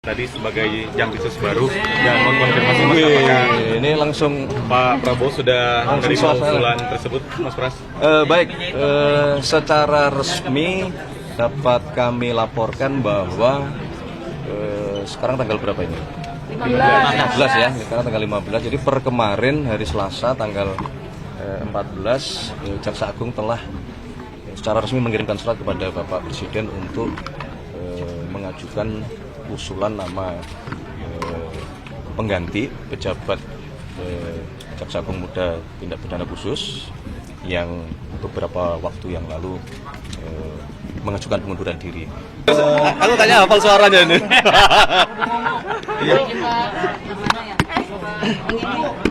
Tadi sebagai Jampisus baru dan mengkonfirmasi Mas apakah ini langsung Pak Prabowo sudah menerima usulan tersebut, Mas Pras? Baik, secara resmi dapat kami laporkan bahwa sekarang tanggal berapa ini? 15 ya, sekarang tanggal 15. Jadi per kemarin hari Selasa tanggal 14 Jaksa Agung telah secara resmi mengirimkan surat kepada Bapak Presiden untuk mengajukan usulan nama pengganti pejabat Jaksa Agung Muda Tindak Pidana Khusus yang beberapa waktu yang lalu mengajukan pengunduran diri. Aku tanya hafal suaranya ini.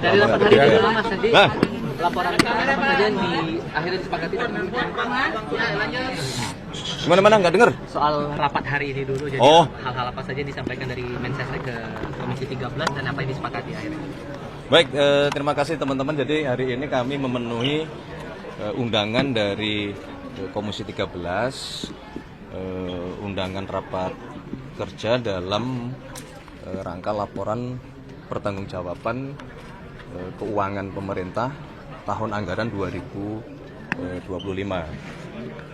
Dari 8 hari ke depan Mas Adi, laporan apa saja yang akhirnya disepakati dan Gimana nggak dengar? soal rapat hari ini dulu, jadi hal-hal apa saja yang disampaikan dari Mensesnek ke Komisi 13 dan apa yang disepakati akhirnya? Baik, terima kasih teman-teman. Jadi hari ini kami memenuhi undangan dari Komisi 13, undangan rapat kerja dalam rangka laporan pertanggungjawaban keuangan pemerintah tahun anggaran 2025.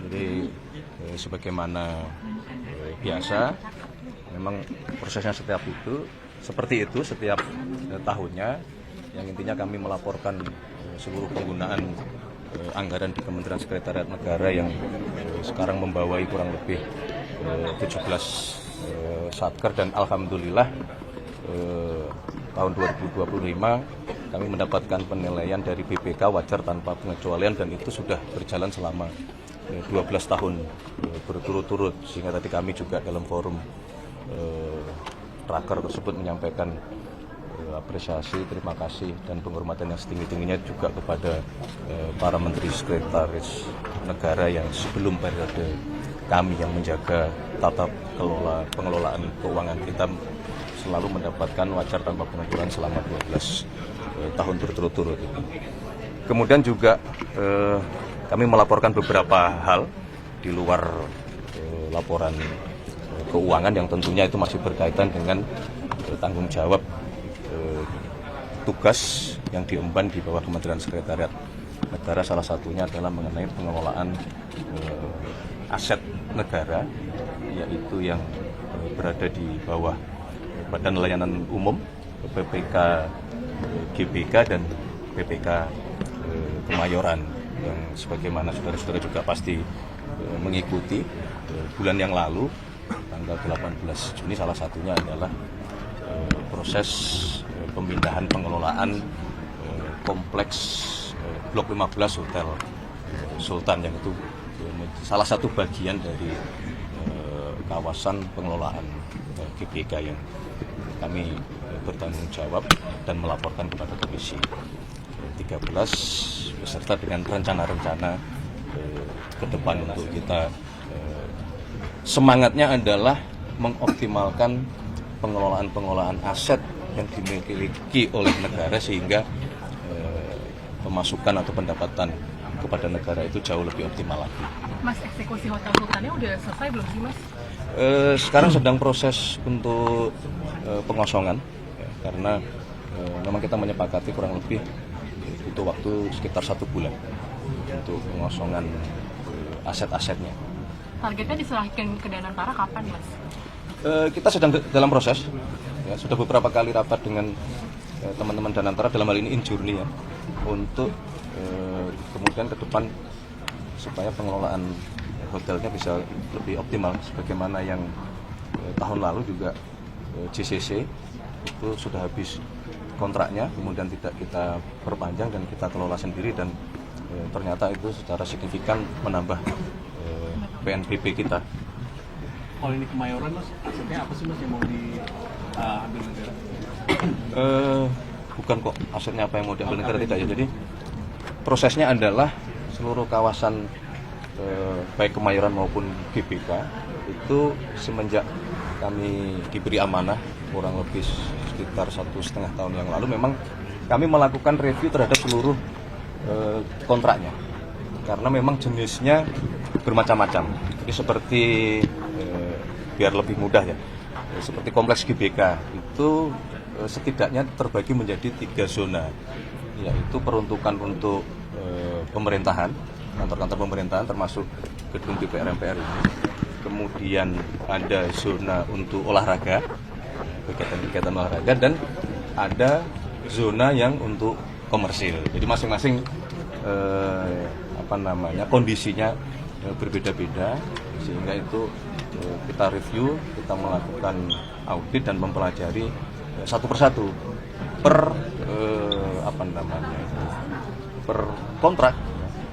Jadi sebagaimana biasa, memang prosesnya seperti itu setiap tahunnya. Yang intinya kami melaporkan seluruh penggunaan anggaran di Kementerian Sekretariat Negara yang sekarang membawai kurang lebih 17 satker, dan alhamdulillah tahun 2025 kami mendapatkan penilaian dari BPK wajar tanpa pengecualian, dan itu sudah berjalan selama 12 tahun berturut-turut, sehingga tadi kami juga dalam forum raker tersebut menyampaikan apresiasi, terima kasih dan penghormatan yang setinggi-tingginya juga kepada para menteri sekretaris negara yang sebelum periode kami yang menjaga tata kelola pengelolaan keuangan kita selalu mendapatkan wajar tanpa pengecualian selama 12 tahun berturut-turut. Kemudian juga kami melaporkan beberapa hal di luar laporan keuangan yang tentunya itu masih berkaitan dengan tanggung jawab tugas yang diemban di bawah Kementerian Sekretariat Negara. Salah satunya adalah mengenai pengelolaan aset negara, yaitu yang berada di bawah Badan Layanan Umum, BPK GBK dan BPK Kemayoran, yang sebagaimana saudara-saudara juga pasti mengikuti bulan yang lalu tanggal 18 Juni salah satunya adalah proses pemindahan pengelolaan kompleks Blok 15 Hotel Sultan, yang itu salah satu bagian dari kawasan pengelolaan GBK yang kami bertanggung jawab dan melaporkan kepada Komisi 13 beserta dengan rencana-rencana ke depan untuk kita. Semangatnya adalah mengoptimalkan pengelolaan aset yang dimiliki oleh negara sehingga pemasukan atau pendapatan kepada negara itu jauh lebih optimal lagi. Mas, eksekusi Hotel Sultannya udah selesai belum sih, Mas? Sekarang sedang proses untuk pengosongan, ya, karena memang kita menyepakati kurang lebih butuh waktu sekitar 1 bulan untuk pengosongan aset-asetnya. Targetnya diserahkan ke Danantara kapan, Mas? Kita sedang dalam proses, ya, sudah beberapa kali rapat dengan teman-teman Danantara, dalam hal ini Injurni ya, untuk kemudian ke depan supaya pengelolaan hotelnya bisa lebih optimal sebagaimana yang tahun lalu juga JCC itu sudah habis kontraknya, kemudian tidak kita perpanjang dan kita kelola sendiri, dan ternyata itu secara signifikan menambah PNBP kita. Kalau ini Kemayoran, Mas, asetnya apa sih, Mas, yang mau diambil negara? Bukan kok asetnya apa yang mau diambil negara, tidak ya. Jadi prosesnya adalah seluruh kawasan baik Kemayoran maupun GBK itu semenjak kami diberi amanah kurang lebih sekitar 1,5 tahun yang lalu, memang kami melakukan review terhadap seluruh kontraknya, karena memang jenisnya bermacam-macam. Jadi seperti biar lebih mudah ya, seperti kompleks GBK itu setidaknya terbagi menjadi 3 zona, yaitu peruntukan untuk pemerintahan, kantor-kantor pemerintahan termasuk gedung DPR MPR ini. Kemudian ada zona untuk olahraga, kegiatan-kegiatan olahraga, dan ada zona yang untuk komersil. Jadi masing-masing kondisinya berbeda-beda, sehingga itu kita review, kita melakukan audit dan mempelajari satu persatu per per kontrak.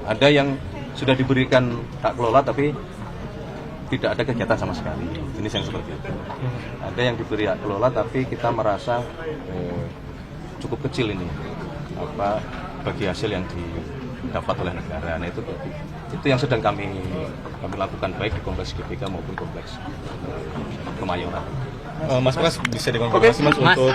Ada yang sudah diberikan hak kelola tapi tidak ada kegiatan sama sekali, jenis yang seperti itu. Ada yang diberi hak kelola tapi kita merasa cukup kecil ini bagi hasil yang didapat oleh negara. Nah, itu yang sedang kami lakukan baik di kompleks GBK maupun kompleks Kemayoran. Mas Pras, bisa dikonfirmasi Mas untuk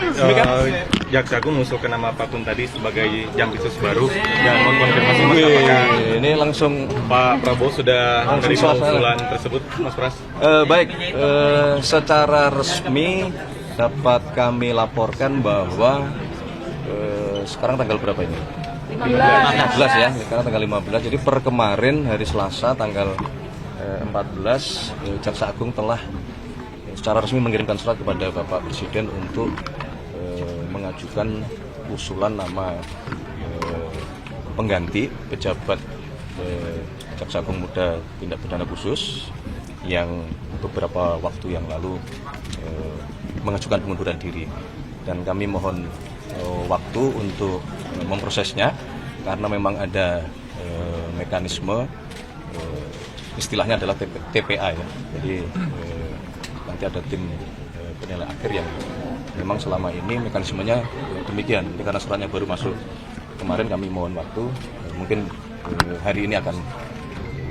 Jaksa Agung mengusulkan nama Pak Kun tadi sebagai Jampisus baru, dan mengkonfirmasi Mas apakah ini langsung Pak Prabowo sudah menerima usulan tersebut, Mas Pras? Baik, secara resmi dapat kami laporkan bahwa sekarang tanggal berapa ini? 15 ya, sekarang tanggal 15. Jadi per kemarin hari Selasa tanggal 14 Jaksa Agung telah secara resmi mengirimkan surat kepada Bapak Presiden untuk mengajukan usulan nama pengganti pejabat Jaksa Agung Muda Tindak Pidana Khusus yang beberapa waktu yang lalu mengajukan pengunduran diri, dan kami mohon waktu untuk memprosesnya karena memang ada mekanisme istilahnya adalah TPA ya. Jadi nanti ada tim penilai akhir yang memang selama ini mekanismenya demikian. Jadi karena suratnya baru masuk kemarin, kami mohon waktu, mungkin hari ini akan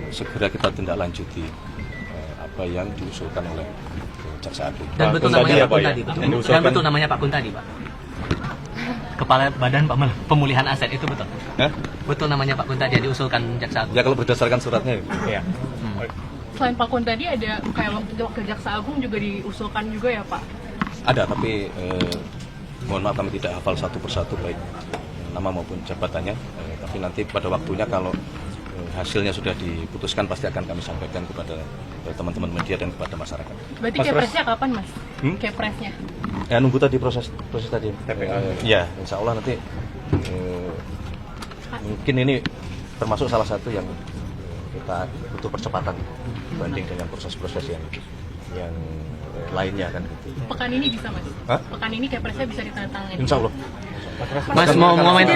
segera kita tindak lanjuti apa yang diusulkan oleh Jaksa Agung. Dan betul namanya Pak Kun tadi, dan betul namanya Pak Kun tadi, Pak. Kepala Badan Pemulihan Aset itu betul? Betul namanya Pak Kun tadi yang diusulkan Jaksa Agung? Ya kalau berdasarkan suratnya ya. Selain Pak Kun tadi ada kayak ke Jaksa Agung juga diusulkan juga ya Pak? Ada, tapi mohon maaf kami tidak hafal satu persatu baik nama maupun jabatannya. Tapi nanti pada waktunya kalau hasilnya sudah diputuskan pasti akan kami sampaikan kepada teman-teman media dan kepada masyarakat. Berarti kepresnya kapan Mas? Kepresnya? Ya nunggu tadi proses tadi. Ya, insya Allah nanti mungkin ini termasuk salah satu yang kita butuh percepatan dibanding dengan proses-proses yang lainnya kan gitu. Pekan ini bisa Mas? Pekan ini kepresnya bisa ditandatangani? Insya Allah. Mas mau ngomongin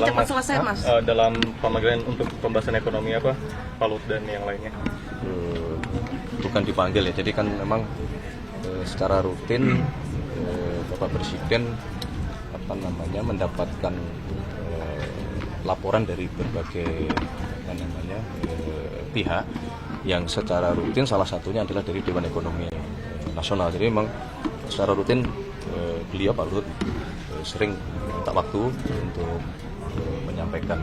cepat selesai Mas. Dalam pemanggilan untuk pembahasan ekonomi Pak Lut dan yang lainnya? Bukan dipanggil ya, jadi kan memang secara rutin Bapak Presiden mendapatkan laporan dari berbagai pihak yang secara rutin, salah satunya adalah dari Dewan Ekonomi Nasional. Jadi memang secara rutin beliau Pak Luhut sering minta waktu untuk menyampaikan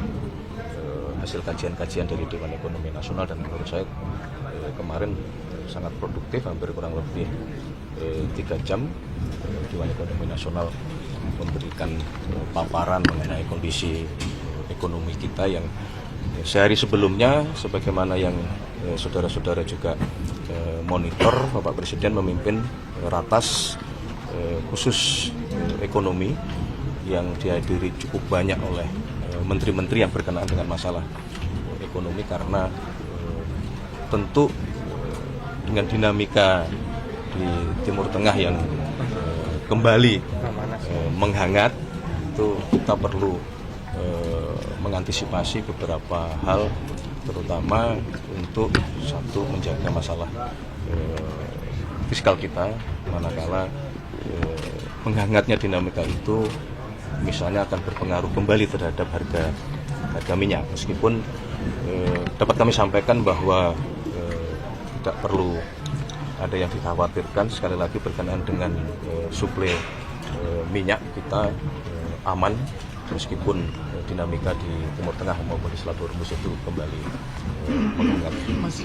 hasil kajian-kajian dari Dewan Ekonomi Nasional, dan menurut saya kemarin sangat produktif, hampir kurang lebih 3 jam Dewan Ekonomi Nasional memberikan paparan mengenai kondisi ekonomi kita yang sehari sebelumnya, sebagaimana yang saudara-saudara juga monitor, Bapak Presiden memimpin ratas khusus ekonomi yang dihadiri cukup banyak oleh menteri-menteri yang berkenaan dengan masalah ekonomi, karena tentu dengan dinamika di Timur Tengah yang kembali menghangat, itu kita perlu mengantisipasi beberapa hal, terutama untuk satu, menjaga masalah fiskal kita, manakala menghangatnya dinamika itu misalnya akan berpengaruh kembali terhadap harga minyak, meskipun dapat kami sampaikan bahwa tidak perlu ada yang dikhawatirkan. Sekali lagi berkenaan dengan suplai minyak kita aman, meskipun dinamika di Timur Tengah maupun di Selat Hormuz itu kembali menguat.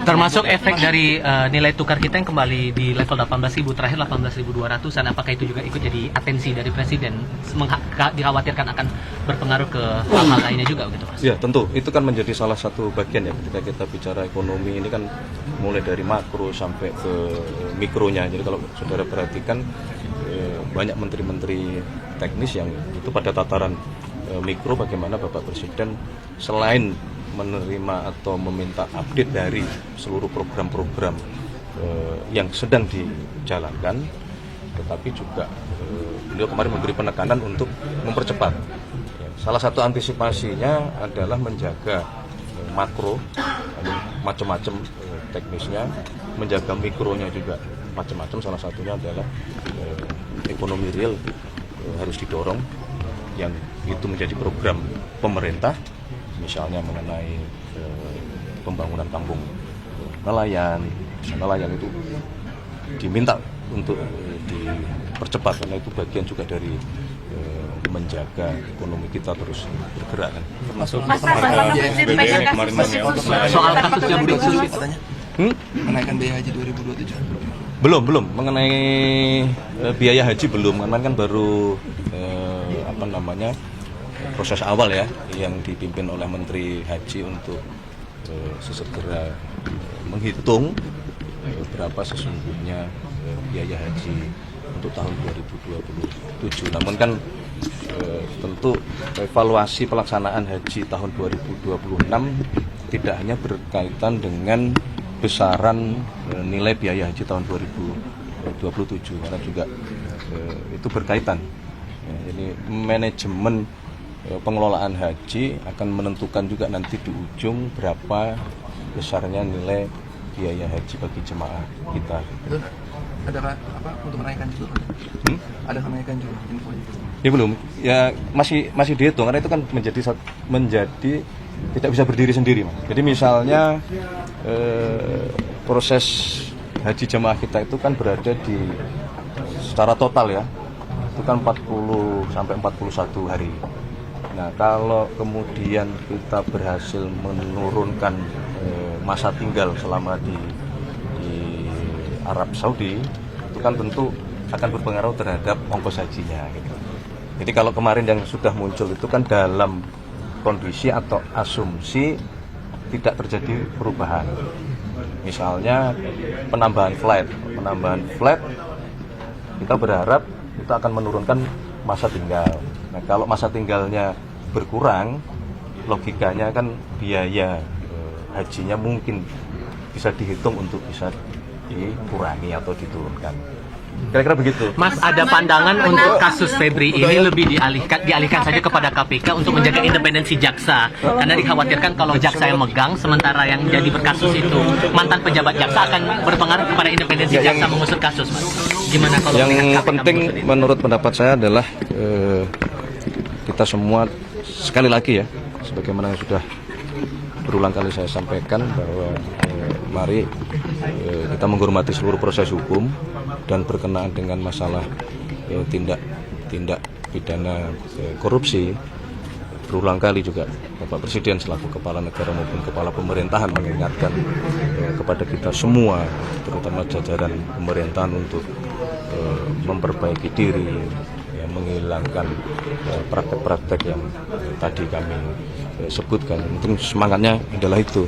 Termasuk efek dari nilai tukar kita yang kembali di level 18.000 terakhir 18.200-an, apakah itu juga ikut jadi atensi dari Presiden, dikhawatirkan akan berpengaruh ke hal-hal lainnya juga begitu Mas? Ya tentu, itu kan menjadi salah satu bagian ya ketika kita bicara ekonomi ini kan mulai dari makro sampai ke mikronya. Jadi kalau saudara perhatikan banyak menteri-menteri teknis yang itu pada tataran mikro bagaimana Bapak Presiden selain menerima atau meminta update dari seluruh program-program yang sedang dijalankan, tetapi juga beliau kemarin memberi penekanan untuk mempercepat. Salah satu antisipasinya adalah menjaga makro, macam-macam teknisnya, menjaga mikronya juga macam-macam. Salah satunya adalah ekonomi real harus didorong, yang itu menjadi program pemerintah, misalnya mengenai pembangunan kampung nelayan itu diminta untuk dipercepat karena itu bagian juga dari menjaga ekonomi kita terus bergerak kan. Termasuk BBM kemarin Soal kasusnya Bu Diksus katanya menaikkan biaya haji 2027. Belum mengenai biaya haji belum, karena kan baru proses awal ya yang dipimpin oleh Menteri Haji untuk sesegera menghitung berapa sesungguhnya biaya haji untuk tahun 2027. Namun kan tentu evaluasi pelaksanaan haji tahun 2026 tidak hanya berkaitan dengan besaran nilai biaya haji tahun 2027, karena juga itu berkaitan. Jadi manajemen pengelolaan haji akan menentukan juga nanti di ujung berapa besarnya nilai biaya haji bagi jemaah kita. Itu ada apa untuk menaikkan juga? Ada kenaikan juga infonya? Ya belum, ya masih dihitung karena itu kan menjadi tidak bisa berdiri sendiri, Mas. Jadi misalnya proses haji jemaah kita itu kan berada di secara total ya, itu kan 40 sampai 41 hari. Nah, kalau kemudian kita berhasil menurunkan masa tinggal selama di Arab Saudi, itu kan tentu akan berpengaruh terhadap ongkos hajinya gitu. Jadi kalau kemarin yang sudah muncul itu kan dalam kondisi atau asumsi tidak terjadi perubahan. Misalnya penambahan flight kita berharap itu akan menurunkan masa tinggal. Nah, kalau masa tinggalnya berkurang, logikanya kan biaya hajinya mungkin bisa dihitung untuk bisa dikurangi atau diturunkan. Kira-kira begitu. Mas, ada pandangan untuk kasus Febri ini lebih dialihkan saja kepada KPK untuk menjaga independensi jaksa, karena dikhawatirkan kalau jaksa yang megang sementara yang jadi berkasus itu mantan pejabat jaksa akan berpengaruh kepada independensi jaksa mengusut kasus, Mas. Gimana kalau yang KPK penting menurut pendapat saya adalah kita semua sekali lagi ya, sebagaimana yang sudah berulang kali saya sampaikan bahwa mari kita menghormati seluruh proses hukum dan berkenaan dengan masalah tindak pidana korupsi. Berulang kali juga Bapak Presiden selaku kepala negara maupun kepala pemerintahan mengingatkan kepada kita semua, terutama jajaran pemerintahan untuk memperbaiki diri, ya, menghilangkan praktek-praktek yang tadi kami sebutkan. Mungkin semangatnya adalah itu.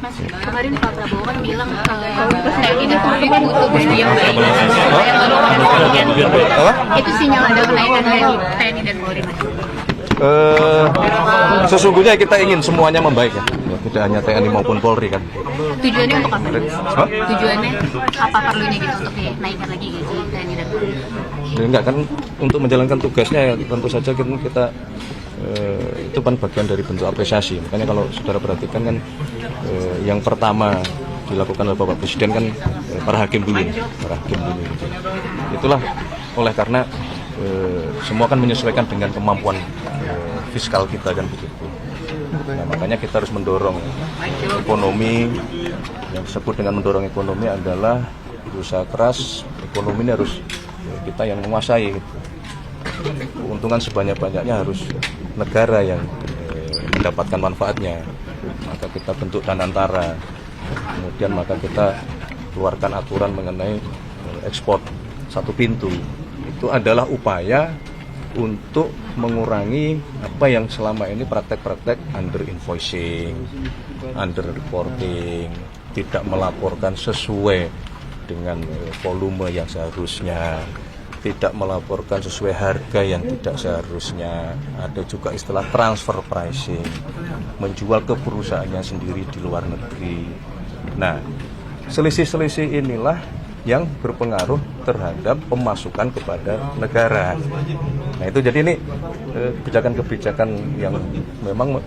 Mas, kemarin Pak Prabowo kan bilang TNI dan Polri butuh berdiam baik. Itu sinyal ada kenaikan dari TNI dan Polri, Mas. Sesungguhnya kita ingin semuanya membaik ya, tidak hanya TNI maupun Polri kan. Tujuannya untuk apa? Tujuannya apa perlunya gitu untuk dinaikkan lagi gaji TNI dan Polri? Enggak kan, untuk menjalankan tugasnya ya tentu saja kita itu kan bagian dari bentuk apresiasi. Makanya kalau saudara perhatikan kan yang pertama dilakukan oleh Bapak Presiden kan para hakim dulu. Itulah oleh karena semua kan menyesuaikan dengan kemampuan fiskal kita kan begitu. Nah, makanya kita harus mendorong ekonomi. Yang disebut dengan mendorong ekonomi adalah berusaha keras. Ekonomi ini harus kita yang menguasai gitu. keuntungan sebanyak-banyaknya harus negara yang mendapatkan manfaatnya. Maka kita bentuk danantara, kemudian maka kita keluarkan aturan mengenai ekspor satu pintu. Itu adalah upaya untuk mengurangi apa yang selama ini praktek-praktek under invoicing, under reporting, tidak melaporkan sesuai dengan volume yang seharusnya, tidak melaporkan sesuai harga yang tidak seharusnya. Ada juga istilah transfer pricing, menjual ke perusahaannya sendiri di luar negeri. Nah, selisih-selisih inilah yang berpengaruh terhadap pemasukan kepada negara. Nah itu jadi ini kebijakan-kebijakan yang memang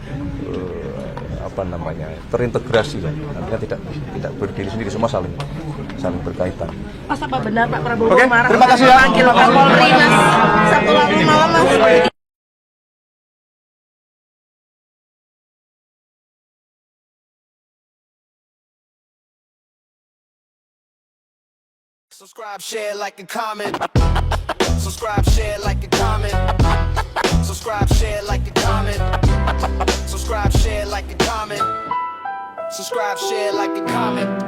terintegrasi ya, artinya tidak berdiri sendiri, semua saling berkaitan. Mas, apa benar Pak Prabowo Oke, marah terima kasih ya. panggil Kapolri Mas Sabtu lalu malam Mas? Subscribe, share, like, and comment. Subscribe, share, like, and comment. Subscribe, share, like, and comment. Subscribe, share, like, and comment. Subscribe, share, like, and comment.